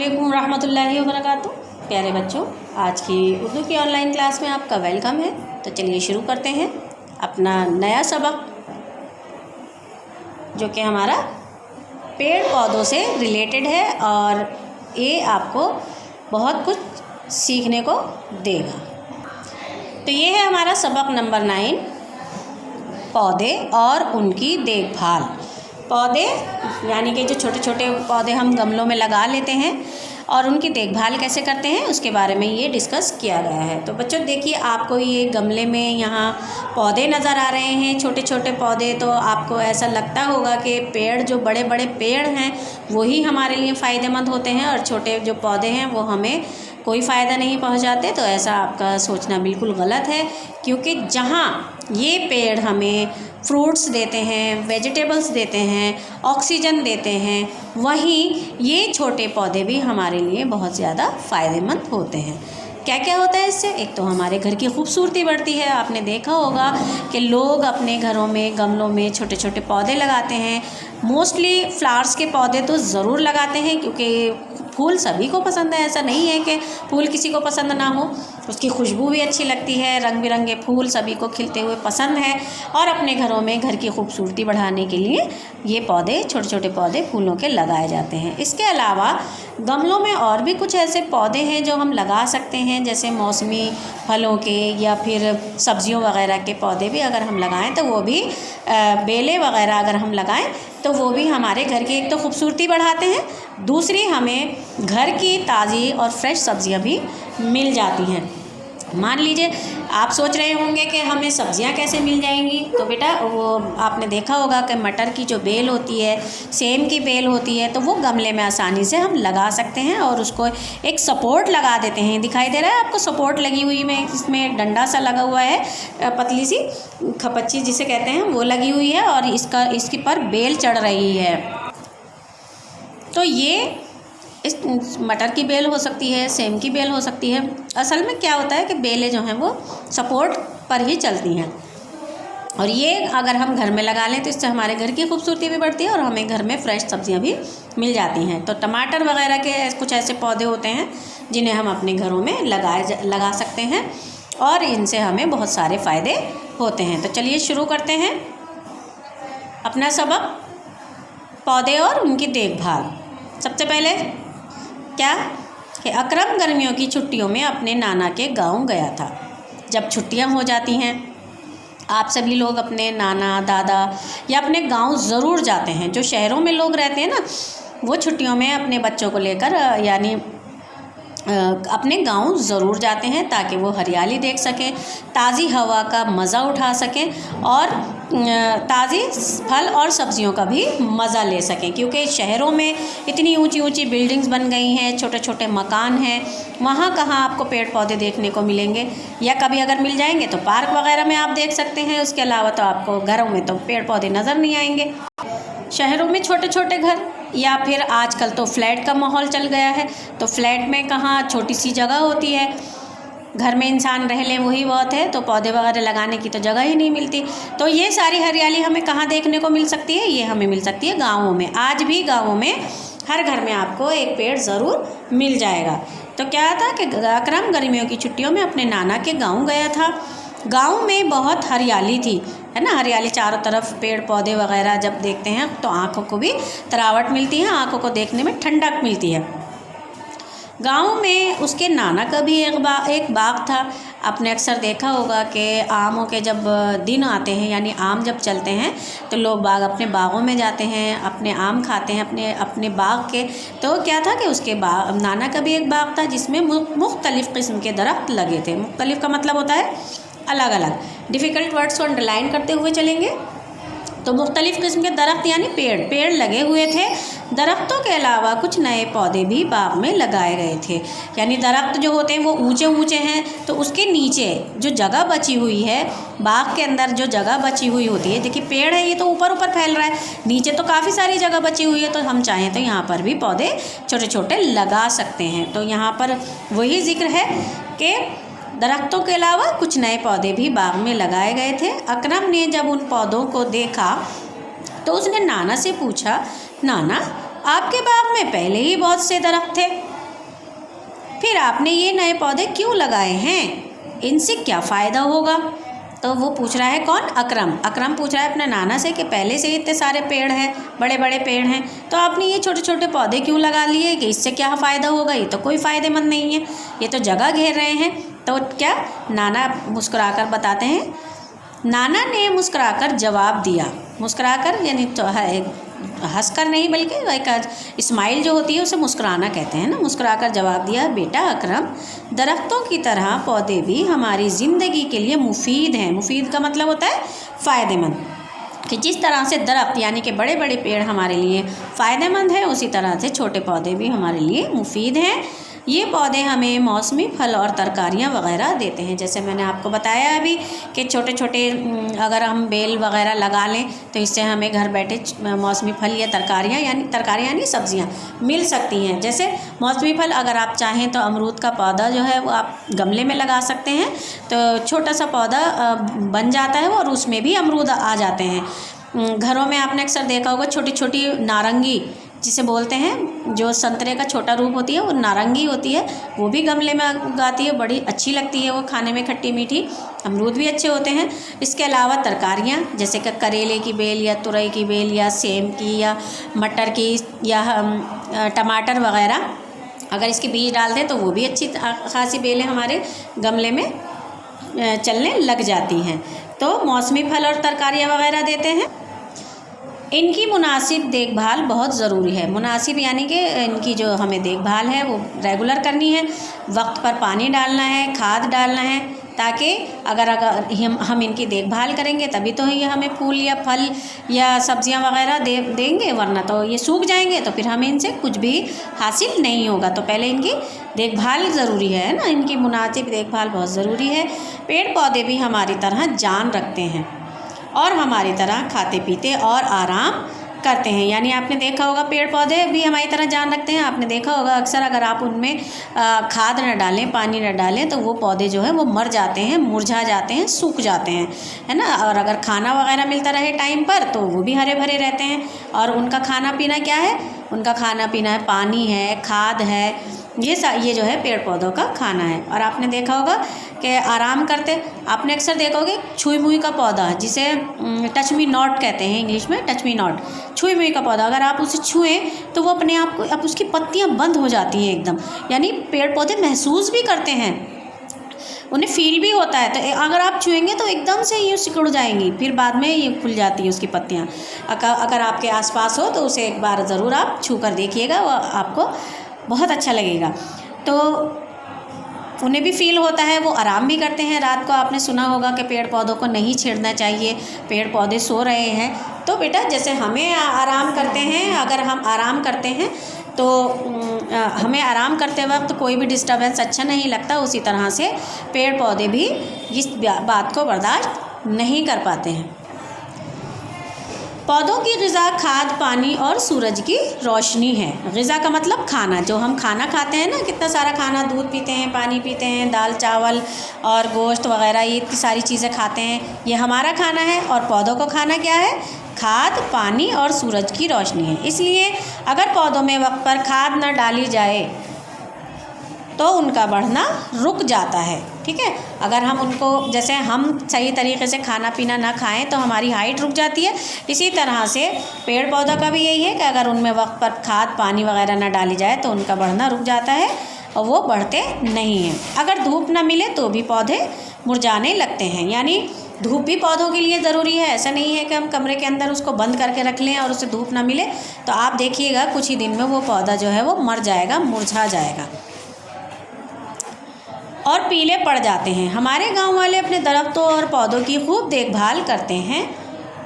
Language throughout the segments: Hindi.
अस्सलामुअलैकुम रहमतुल्लाहि व बरकातुहू। प्यारे बच्चों, आज की उर्दू की ऑनलाइन क्लास में आपका वेलकम है। तो चलिए शुरू करते हैं अपना नया सबक, जो कि हमारा पेड़ पौधों से रिलेटेड है और ये आपको बहुत कुछ सीखने को देगा। तो ये है हमारा सबक नंबर 9, पौधे और उनकी देखभाल। पौधे यानी कि जो छोटे छोटे पौधे हम गमलों में लगा लेते हैं और उनकी देखभाल कैसे करते हैं उसके बारे में ये डिस्कस किया गया है। तो बच्चों देखिए, आपको ये गमले में यहाँ पौधे नज़र आ रहे हैं, छोटे छोटे पौधे। तो आपको ऐसा लगता होगा कि पेड़, जो बड़े बड़े पेड़ हैं वही हमारे लिए फ़ायदेमंद होते हैं और छोटे जो पौधे हैं वो हमें कोई फ़ायदा नहीं पहुँचाते। तो ऐसा आपका सोचना बिल्कुल गलत है, क्योंकि जहाँ ये पेड़ हमें फ्रूट्स देते हैं, वेजिटेबल्स देते हैं, ऑक्सीजन देते हैं, वहीं ये छोटे पौधे भी हमारे लिए बहुत ज़्यादा फ़ायदेमंद होते हैं। क्या क्या होता है इससे? एक तो हमारे घर की खूबसूरती बढ़ती है। आपने देखा होगा कि लोग अपने घरों में गमलों में छोटे छोटे पौधे लगाते हैं। मोस्टली फ्लावर्स के पौधे तो ज़रूर लगाते हैं, क्योंकि फूल सभी को पसंद है। ऐसा नहीं है कि फूल किसी को पसंद ना हो। उसकी खुशबू भी अच्छी लगती है, रंग बिरंगे फूल सभी को खिलते हुए पसंद है। और अपने घरों में घर की खूबसूरती बढ़ाने के लिए ये पौधे, छोटे छोटे पौधे फूलों के लगाए जाते हैं। इसके अलावा गमलों में और भी कुछ ऐसे पौधे हैं जो हम लगा सकते हैं, जैसे मौसमी फलों के या फिर सब्जियों वगैरह के पौधे भी अगर हम लगाएं तो वो भी बेलें वगैरह अगर हम लगाएं तो वो भी हमारे घर की एक तो खूबसूरती बढ़ाते हैं, दूसरी हमें घर की ताज़ी और फ्रेश सब्जियां भी मिल जाती हैं। मान लीजिए आप सोच रहे होंगे कि हमें सब्जियां कैसे मिल जाएंगी। तो बेटा, वो आपने देखा होगा कि मटर की जो बेल होती है, सेम की बेल होती है, तो वो गमले में आसानी से हम लगा सकते हैं और उसको एक सपोर्ट लगा देते हैं। दिखाई दे रहा है आपको सपोर्ट लगी हुई में, इसमें एक डंडा सा लगा हुआ है, पतली सी खपच्ची जिसे कहते हैं, वो लगी हुई है और इसके पर बेल चढ़ रही है। तो ये इस मटर की बेल हो सकती है, सेम की बेल हो सकती है। असल में क्या होता है कि बेलें जो हैं वो सपोर्ट पर ही चलती हैं, और ये अगर हम घर में लगा लें तो इससे हमारे घर की खूबसूरती भी बढ़ती है और हमें घर में फ्रेश सब्जियां भी मिल जाती हैं। तो टमाटर वगैरह के कुछ ऐसे पौधे होते हैं जिन्हें हम अपने घरों में लगा सकते हैं और इनसे हमें बहुत सारे फ़ायदे होते हैं। तो चलिए शुरू करते हैं अपना सबक, पौधे और उनकी देखभाल। सबसे पहले क्या कि अकरम गर्मियों की छुट्टियों में अपने नाना के गांव गया था। जब छुट्टियां हो जाती हैं, आप सभी लोग अपने नाना दादा या अपने गांव ज़रूर जाते हैं। जो शहरों में लोग रहते हैं ना, वो छुट्टियों में अपने बच्चों को लेकर यानी अपने गांव ज़रूर जाते हैं, ताकि वो हरियाली देख सकें, ताज़ी हवा का मज़ा उठा सकें और ताज़ी फल और सब्जियों का भी मज़ा ले सकें। क्योंकि शहरों में इतनी ऊंची ऊंची बिल्डिंग्स बन गई हैं, छोटे छोटे मकान हैं, वहाँ कहाँ आपको पेड़ पौधे देखने को मिलेंगे, या कभी अगर मिल जाएंगे तो पार्क वगैरह में आप देख सकते हैं। उसके अलावा तो आपको घरों में तो पेड़ पौधे नज़र नहीं आएंगे। शहरों में छोटे छोटे घर या फिर आजकल तो फ्लैट का माहौल चल गया है, तो फ्लैट में कहाँ छोटी सी जगह होती है, घर में इंसान रह लें वही बहुत है, तो पौधे वगैरह लगाने की तो जगह ही नहीं मिलती। तो ये सारी हरियाली हमें कहाँ देखने को मिल सकती है? ये हमें मिल सकती है गाँवों में। आज भी गाँवों में हर घर में आपको एक पेड़ ज़रूर मिल जाएगा। तो क्या था कि अकरम गर्मियों की छुट्टियों में अपने नाना के गाँव गया था। गांव में बहुत हरियाली थी, है ना। हरियाली चारों तरफ, पेड़ पौधे वगैरह जब देखते हैं तो आँखों को भी तरावट मिलती है, आँखों को देखने में ठंडक मिलती है। गांव में उसके नाना का भी एक बाग था। आपने अक्सर देखा होगा कि आमों के जब दिन आते हैं, यानी आम जब चलते हैं, तो लोग अपने बागों में जाते हैं, अपने आम खाते हैं अपने बाग के। तो क्या था कि उसके नाना का भी एक बाग था जिसमें मुख्तलिफ़ किस्म के दरख्त लगे थे। मुख्तलिफ़ का मतलब होता है अलग अलग। डिफ़िकल्ट वर्ड्स को अंडरलाइन करते हुए चलेंगे। तो मुख्तलिफ़ किस्म के दरख्त यानी पेड़ लगे हुए थे। दरख्तों के अलावा कुछ नए पौधे भी बाग में लगाए गए थे। यानी दरख्त जो होते हैं वो ऊंचे ऊंचे हैं, तो उसके नीचे जो जगह बची हुई है, बाग के अंदर जो जगह बची हुई होती है, देखिए पेड़ है ये तो ऊपर ऊपर फैल रहा है, नीचे तो काफ़ी सारी जगह बची हुई है। तो हम चाहें तो यहाँ पर भी पौधे छोटे छोटे लगा सकते हैं। तो यहाँ पर वही जिक्र है कि दरख्तों के अलावा कुछ नए पौधे भी बाग में लगाए गए थे। अकरम ने जब उन पौधों को देखा तो उसने नाना से पूछा, नाना आपके बाग में पहले ही बहुत से दरख्त थे, फिर आपने ये नए पौधे क्यों लगाए हैं? इनसे क्या फ़ायदा होगा? तो वो पूछ रहा है कौन? अकरम। अकरम पूछ रहा है अपने नाना से कि पहले से इतने सारे पेड़ हैं, बड़े बड़े पेड़ हैं, तो आपने ये छोटे छोटे पौधे क्यों लगा लिए कि इससे क्या फ़ायदा होगा? ये तो कोई फ़ायदेमंद नहीं है, ये तो जगह घेर रहे हैं। तो क्या नाना मुस्कुराकर बताते हैं? नाना ने मुस्कुराकर जवाब दिया। मुस्कुराकर यानी तो हंसकर नहीं, बल्कि एक स्माइल जो होती है उसे मुस्कुराना कहते हैं ना। मुस्कुराकर जवाब दिया, बेटा अकरम, दरख्तों की तरह पौधे भी हमारी ज़िंदगी के लिए मुफीद हैं। मुफीद का मतलब होता है फ़ायदेमंद, कि जिस तरह से दरख्त यानी कि बड़े बड़े पेड़ हमारे लिए फ़ायदेमंद है, उसी तरह से छोटे पौधे भी हमारे लिए मुफीद हैं। ये पौधे हमें मौसमी फल और तरकारियाँ वग़ैरह देते हैं। जैसे मैंने आपको बताया अभी कि छोटे छोटे अगर हम बेल वग़ैरह लगा लें तो इससे हमें घर बैठे मौसमी फल या तरकारियाँ यानी सब्ज़ियाँ मिल सकती हैं। जैसे मौसमी फल अगर आप चाहें तो अमरूद का पौधा जो है वो आप गमले में लगा सकते हैं, तो छोटा सा पौधा बन जाता है और उसमें भी अमरूद आ जाते हैं। घरों में आपने अक्सर देखा होगा छोटी छोटी नारंगी जिसे बोलते हैं, जो संतरे का छोटा रूप होती है वो नारंगी होती है, वो भी गमले में उगाती है, बड़ी अच्छी लगती है वो खाने में, खट्टी मीठी। अमरूद भी अच्छे होते हैं। इसके अलावा तरकारियाँ जैसे कि करेले की बेल या तुरई की बेल या सेम की या मटर की या टमाटर वग़ैरह, अगर इसके बीज डाल दें तो वो भी अच्छी खासी बेलें हमारे गमले में चलने लग जाती हैं। तो मौसमी फल और तरकारियाँ वग़ैरह देते हैं। इनकी मुनासिब देखभाल बहुत ज़रूरी है। मुनासिब यानी कि इनकी जो हमें देखभाल है वो रेगुलर करनी है, वक्त पर पानी डालना है, खाद डालना है, ताकि अगर हम इनकी देखभाल करेंगे तभी तो ये हमें फूल या फल या सब्जियां वगैरह देंगे, वरना तो ये सूख जाएंगे तो फिर हमें इनसे कुछ भी हासिल नहीं होगा। तो पहले इनकी देखभाल ज़रूरी है ना, इनकी मुनासिब देखभाल बहुत ज़रूरी है। पेड़ पौधे भी हमारी तरह जान रखते हैं और हमारी तरह खाते पीते और आराम करते हैं। यानी आपने देखा होगा पेड़ पौधे भी हमारी तरह जान रखते हैं। आपने देखा होगा अक्सर अगर आप उनमें खाद न डालें, पानी न डालें तो वो पौधे जो है वो मर जाते हैं, मुरझा जाते हैं, सूख जाते हैं, है ना। और अगर खाना वगैरह मिलता रहे टाइम पर तो वो भी हरे भरे रहते हैं। और उनका खाना पीना क्या है? उनका खाना पीना है पानी है, खाद है, ये जो है पेड़ पौधों का खाना है। और आपने देखा होगा कि आराम करते, आपने अक्सर देखा होगा छुई मुई का पौधा जिसे टच मी नॉट कहते हैं इंग्लिश में, टच मी नॉट, छुई मुई का पौधा, अगर आप उसे छुएं तो वो अपने आप को, अब उसकी पत्तियां बंद हो जाती हैं एकदम। यानी पेड़ पौधे महसूस भी करते हैं, उन्हें फील भी होता है। तो अगर आप छुएंगे तो एकदम से ये सिकुड़ जाएंगी, फिर बाद में ये खुल जाती है उसकी पत्तियाँ। अगर आपके आसपास हो तो उसे एक बार ज़रूर आप छू कर देखिएगा, वो आपको बहुत अच्छा लगेगा। तो उन्हें भी फील होता है, वो आराम भी करते हैं। रात को आपने सुना होगा कि पेड़ पौधों को नहीं छेड़ना चाहिए, पेड़ पौधे सो रहे हैं। तो बेटा जैसे हमें आराम करते हैं, अगर हम आराम करते हैं तो हमें आराम करते वक्त कोई भी डिस्टर्बेंस अच्छा नहीं लगता, उसी तरह से पेड़ पौधे भी इस बात को बर्दाश्त नहीं कर पाते हैं। पौधों की ग़िज़ा खाद, पानी और सूरज की रोशनी है। ग़िज़ा का मतलब खाना, जो हम खाना खाते हैं ना, कितना सारा खाना, दूध पीते हैं, पानी पीते हैं, दाल चावल और गोश्त वगैरह, ये इतनी सारी चीज़ें खाते हैं, ये हमारा खाना है। और पौधों को खाना क्या है? खाद, पानी और सूरज की रोशनी है। इसलिए अगर पौधों में वक्त पर खाद न डाली जाए तो उनका बढ़ना रुक जाता है। ठीक है, अगर हम उनको, जैसे हम सही तरीके से खाना पीना ना खाएं तो हमारी हाइट रुक जाती है, इसी तरह से पेड़ पौधा का भी यही है कि अगर उनमें वक्त पर खाद, पानी वगैरह ना डाली जाए तो उनका बढ़ना रुक जाता है और वो बढ़ते नहीं हैं। अगर धूप ना मिले तो भी पौधे मुरझाने लगते हैं। यानी धूप भी पौधों के लिए ज़रूरी है। ऐसा नहीं है कि हम कमरे के अंदर उसको बंद करके रख लें और उसे धूप ना मिले तो आप देखिएगा कुछ ही दिन में वो पौधा जो है वो मर जाएगा, मुरझा जाएगा और पीले पड़ जाते हैं। हमारे गांव वाले अपने दरख्तों और पौधों की खूब देखभाल करते हैं,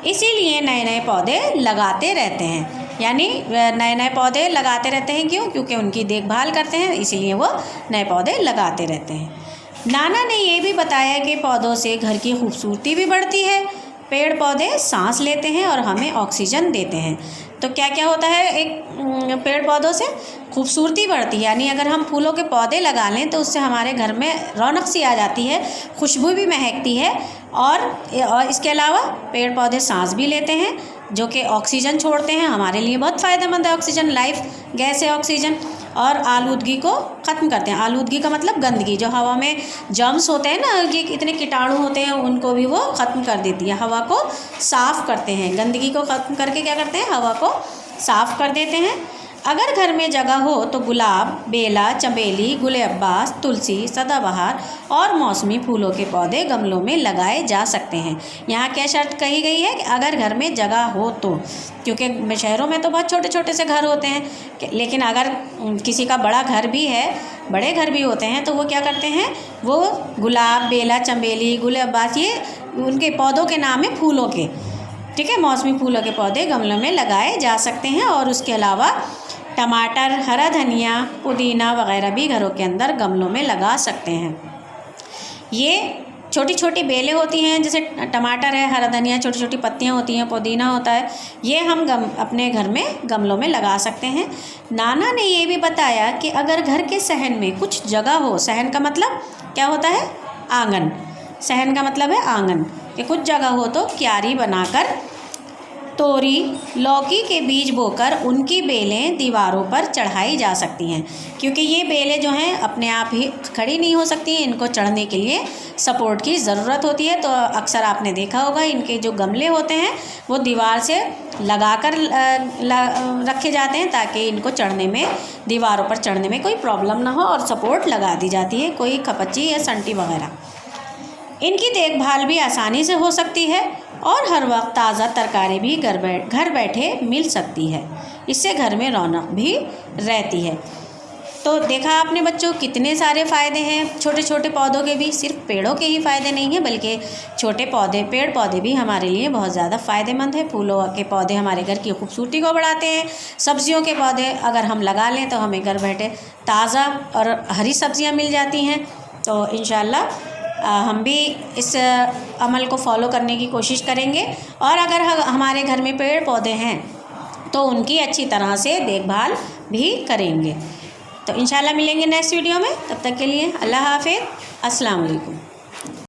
इसीलिए नए नए पौधे लगाते रहते हैं। यानी नए नए पौधे लगाते रहते हैं, क्यों? क्योंकि उनकी देखभाल करते हैं, इसीलिए वो नए पौधे लगाते रहते हैं। नाना ने ये भी बताया कि पौधों से घर की खूबसूरती भी बढ़ती है। पेड़ पौधे सांस लेते हैं और हमें ऑक्सीजन देते हैं। तो क्या क्या होता है, एक पेड़ पौधों से खूबसूरती बढ़ती है। यानी अगर हम फूलों के पौधे लगा लें तो उससे हमारे घर में रौनक सी आ जाती है, खुशबू भी महकती है। और इसके अलावा पेड़ पौधे सांस भी लेते हैं जो कि ऑक्सीजन छोड़ते हैं, हमारे लिए बहुत फ़ायदेमंद है ऑक्सीजन, लाइफ गैस है ऑक्सीजन। और आलूदगी को ख़त्म करते हैं। आलूदगी का मतलब गंदगी, जो हवा में जर्म्स होते हैं ना, ये इतने कीटाणु होते हैं, उनको भी वो ख़त्म कर देती है। हवा को साफ़ करते हैं, गंदगी को ख़त्म करके क्या करते हैं, हवा को साफ़ कर देते हैं। अगर घर में जगह हो तो गुलाब, बेला, चमेली, गुलबबास, तुलसी, सदाबहार और मौसमी फूलों के पौधे गमलों में लगाए जा सकते हैं। यहाँ क्या शर्त कही गई है कि अगर घर में जगह हो तो, क्योंकि शहरों में तो बहुत छोटे छोटे से घर होते हैं, लेकिन अगर किसी का बड़ा घर भी है, बड़े घर भी होते हैं, तो वो क्या करते हैं, वो गुलाब, बेला, चमेली, गुलबबास, ये उनके पौधों के नाम है, फूलों के, ठीक है, मौसमी फूलों के पौधे गमलों में लगाए जा सकते हैं। और उसके अलावा टमाटर, हरा धनिया, पुदीना वगैरह भी घरों के अंदर गमलों में लगा सकते हैं। ये छोटी छोटी बेलें होती हैं, जैसे टमाटर है, हरा धनिया, छोटी छोटी पत्तियां होती हैं, पुदीना होता है, ये हम अपने घर में गमलों में लगा सकते हैं। नाना ने ये भी बताया कि अगर घर के सहन में कुछ जगह हो, सहन का मतलब क्या होता है, आंगन, सहन का मतलब है आंगन, कि कुछ जगह हो तो क्यारी बनाकर तोरी, लौकी के बीज बोकर उनकी बेलें दीवारों पर चढ़ाई जा सकती हैं। क्योंकि ये बेलें जो हैं अपने आप ही खड़ी नहीं हो सकती, इनको चढ़ने के लिए सपोर्ट की ज़रूरत होती है। तो अक्सर आपने देखा होगा, इनके जो गमले होते हैं वो दीवार से लगाकर रखे जाते हैं, ताकि इनको चढ़ने में, दीवारों पर चढ़ने में कोई प्रॉब्लम ना हो, और सपोर्ट लगा दी जाती है, कोई खपच्ची या संटी वगैरह। इनकी देखभाल भी आसानी से हो सकती है और हर वक्त ताज़ा तरकारी भी घर बैठे मिल सकती है। इससे घर में रौनक भी रहती है। तो देखा आपने बच्चों, कितने सारे फ़ायदे हैं छोटे छोटे पौधों के भी। सिर्फ पेड़ों के ही फ़ायदे नहीं हैं, बल्कि छोटे पौधे, पेड़ पौधे भी हमारे लिए बहुत ज़्यादा फ़ायदेमंद है। फूलों के पौधे हमारे घर की खूबसूरती को बढ़ाते हैं। सब्जियों के पौधे अगर हम लगा लें तो हमें घर बैठे ताज़ा और हरी सब्जियाँ मिल जाती हैं। तो इंशाअल्लाह हम भी इस अमल को फॉलो करने की कोशिश करेंगे। और अगर हमारे घर में पेड़ पौधे हैं तो उनकी अच्छी तरह से देखभाल भी करेंगे। तो इंशाल्लाह मिलेंगे नेक्स्ट वीडियो में। तब तक के लिए अल्लाह हाफ़िज़, अस्सलाम वालेकुम।